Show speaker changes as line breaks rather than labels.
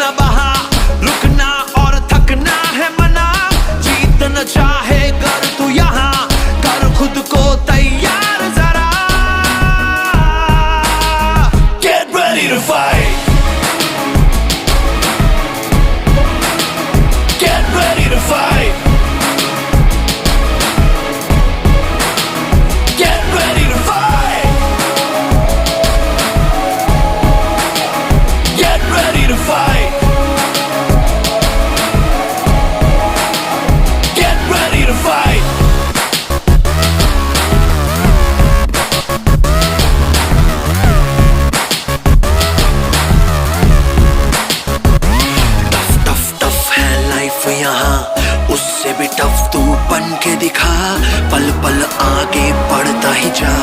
न बहा, रुकना और थकना है मना, जीत न चाहे कर तू यहाँ, कर खुद को तैयार जरा। Get ready to fight. Get ready to fight. Get ready to fight. Get ready to fight. Get ready to fight. Tough tough tough है लाइफ यहाँ, उससे भी टफ तू बन के दिखा, पल पल आगे बढ़ता ही जा।